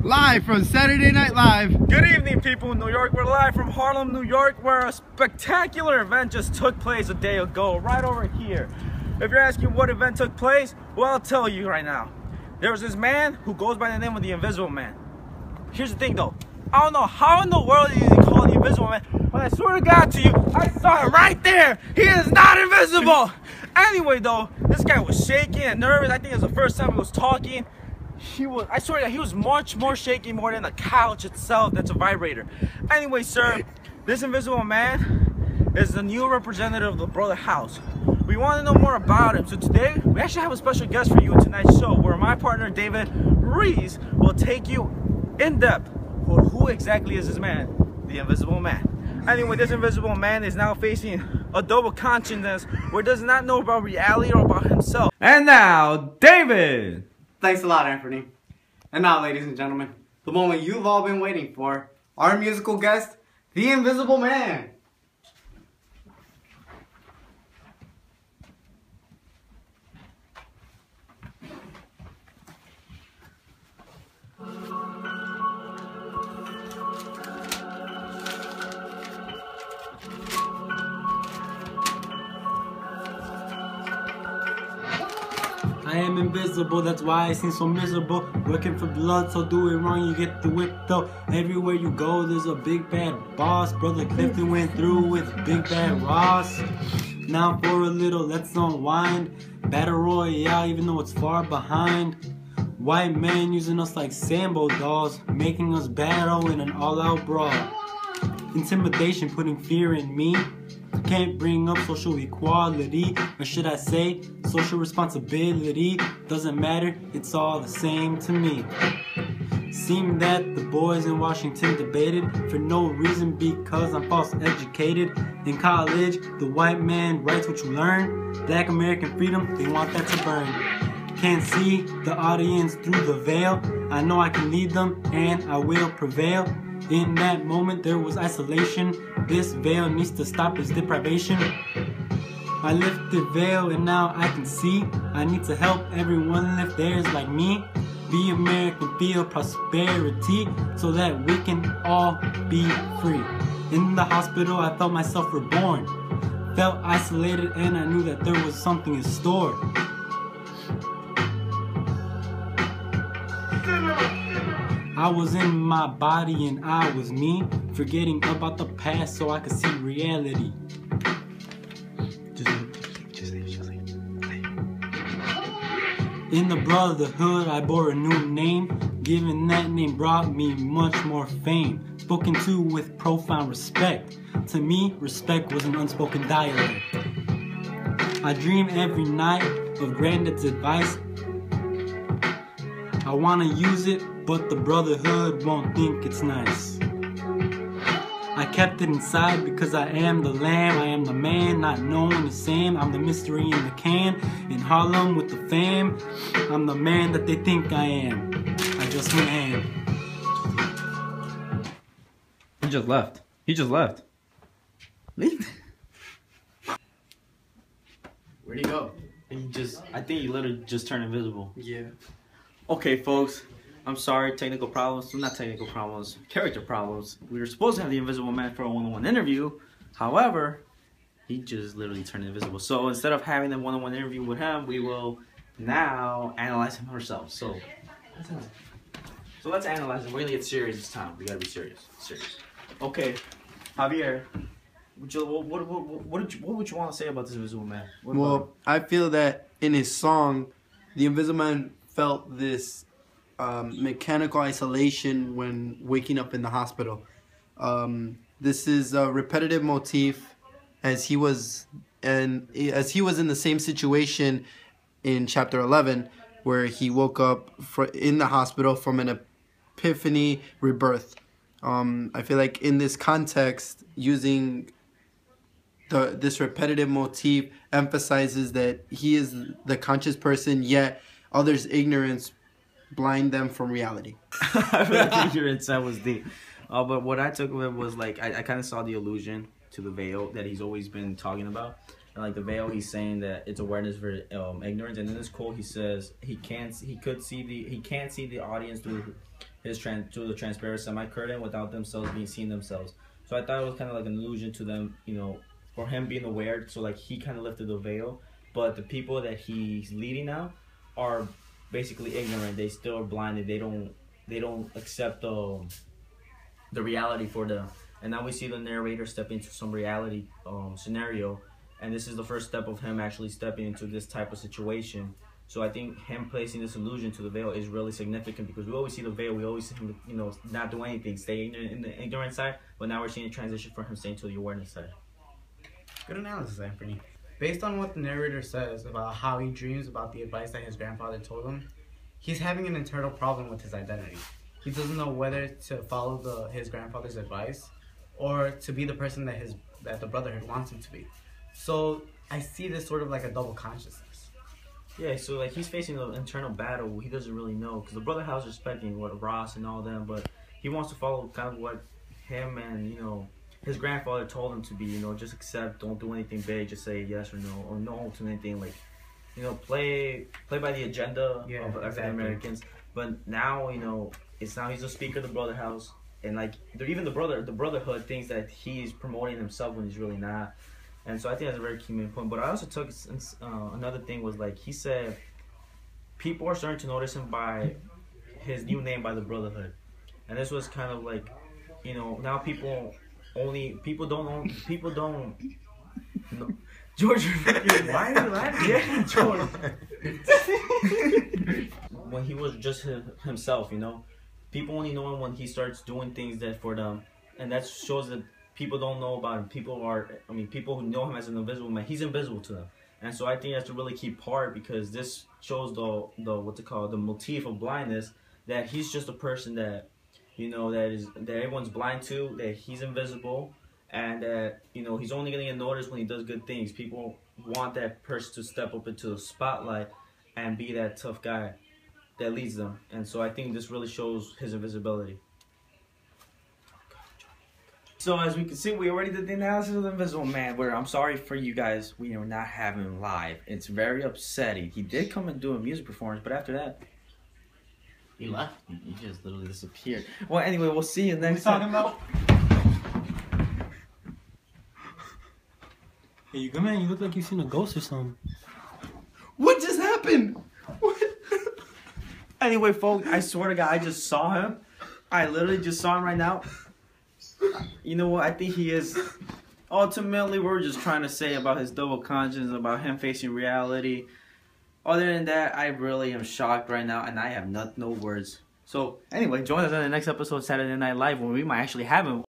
Live from Saturday Night Live. Good evening, people in New York. We're live from Harlem, New York, where a spectacular event just took place a day ago, right over here. If you're asking what event took place, well, I'll tell you right now. There was this man who goes by the name of the Invisible Man. Here's the thing though, I don't know how in the world is he called the Invisible Man, but I swear to God to you, I saw him right there. He is not invisible. Anyway though, this guy was shaking and nervous. I think it was the first time he was talking. I swear that he was much more shaky more than the couch itself that's a vibrator. Anyway, sir, this Invisible Man is the new representative of the Brother House. We want to know more about him. So today, we actually have a special guest for you in tonight's show, where my partner, David Ruiz, will take you in depth on who exactly is this man, the Invisible Man. Anyway, this Invisible Man is now facing a double consciousness where he does not know about reality or about himself. And now, David! Thanks a lot, Anthony. And now, ladies and gentlemen, the moment you've all been waiting for, our musical guest, the Invisible Man. I am invisible, that's why I seem so miserable. Working for blood, so do it wrong, you get the whip though. Everywhere you go, there's a big bad boss. Brother Clifton went through with Big Bad Ross. Now for a little, let's unwind. Battle Royale, even though it's far behind. White man using us like Sambo dolls, making us battle in an all-out brawl. Intimidation, putting fear in me. Can't bring up social equality, or should I say social responsibility. Doesn't matter, it's all the same to me. Seemed that the boys in Washington debated for no reason because I'm false educated. In college, the white man writes what you learn. Black American freedom, they want that to burn. Can't see the audience through the veil. I know I can lead them and I will prevail. In that moment there was isolation. This veil needs to stop its deprivation. I lift the veil and now I can see. I need to help everyone lift theirs like me. Be American, feel prosperity so that we can all be free. In the hospital I felt myself reborn. Felt isolated and I knew that there was something in store. I was in my body and I was me, forgetting about the past so I could see reality. Just leave. In the brotherhood I bore a new name, given that name brought me much more fame. Spoken to with profound respect. To me, respect was an unspoken dialect. I dream every night of granddad's advice. I wanna use it, but the brotherhood won't think it's nice. I kept it inside because I am the lamb. I am the man, not known the same. I'm the mystery in the can. In Harlem with the fam, I'm the man that they think I am. I just am. He just left. Leave. Where'd he go? I think he literally just turned invisible. Yeah. Okay, folks, I'm sorry, technical problems, not technical problems, character problems. We were supposed to have the Invisible Man for a one-on-one interview. However, he just literally turned invisible. So instead of having a one-on-one interview with him, we will now analyze him ourselves. So let's analyze him. We're gonna get serious this time. We gotta be serious. Okay, Javier, what would you want to say about this Invisible Man? Well, I feel that in his song, the Invisible Man felt this mechanical isolation when waking up in the hospital. This is a repetitive motif, as he was in the same situation in chapter 11, where he woke up in the hospital from an epiphany rebirth. I feel like in this context, using this repetitive motif emphasizes that he is the conscious person, yet others' ignorance blind them from reality. I feel like ignorance, that was deep. But what I took of it was like I kind of saw the allusion to the veil that he's always been talking about. And like the veil, he's saying that it's awareness for ignorance. And in this quote, he says he can't see the audience through to the transparent semi-curtain without themselves being seen themselves. So I thought it was kind of like an allusion to them, you know, for him being aware. So like he kind of lifted the veil, but the people that he's leading now are basically ignorant. They still are blinded. They don't accept the reality for them. And now we see the narrator step into some reality scenario, and this is the first step of him actually stepping into this type of situation. So I think him placing this illusion to the veil is really significant, because we always see the veil, we always see him, you know, not do anything, stay in the ignorant side, but now we're seeing a transition for him staying to the awareness side. Good analysis, Anthony. Based on what the narrator says about how he dreams about the advice that his grandfather told him, he's having an internal problem with his identity. He doesn't know whether to follow his grandfather's advice or to be the person that the Brotherhood wants him to be. So I see this sort of like a double consciousness. Yeah, so like he's facing an internal battle he doesn't really know, because the Brotherhood is respecting what Ross and all them, but he wants to follow kind of what him and, you know, his grandfather told him to be, you know, just accept, don't do anything big, just say yes or no, or no to anything, like, you know, play by the agenda of African Americans. But now, you know, he's a speaker of the Brotherhood, and like even the Brotherhood thinks that he's promoting himself when he's really not. And so I think that's a very key main point. But I also took another thing was, like, he said people are starting to notice him by his new name by the Brotherhood, and this was kind of like, you know, now people don't know. George, why are you laughing? Yeah, George. When he was just himself, you know, people only know him when he starts doing things that for them, and that shows that people don't know about him. People who know him as an invisible man, he's invisible to them. And so I think that's a really key part, because this shows the motif of blindness, that he's just a person that, you know, that everyone's blind to, that he's invisible, and that, you know, he's only gonna get noticed when he does good things. People want that person to step up into the spotlight and be that tough guy that leads them. And so I think this really shows his invisibility. So as we can see, we already did the analysis of the Invisible Man, where I'm sorry for you guys, we are not having him live. It's very upsetting. He did come and do a music performance, but after that, He left. he just literally disappeared. Well, anyway, we'll see you next time. About? Hey, you good, man? You look like you've seen a ghost or something. What just happened? What? Anyway, folks, I swear to God, I just saw him. I literally just saw him right now. You know what? I think he is. Ultimately, we're just trying to say about his double conscience, about him facing reality. Other than that, I really am shocked right now, and I have no words. So, anyway, join us on the next episode of Saturday Night Live, when we might actually have him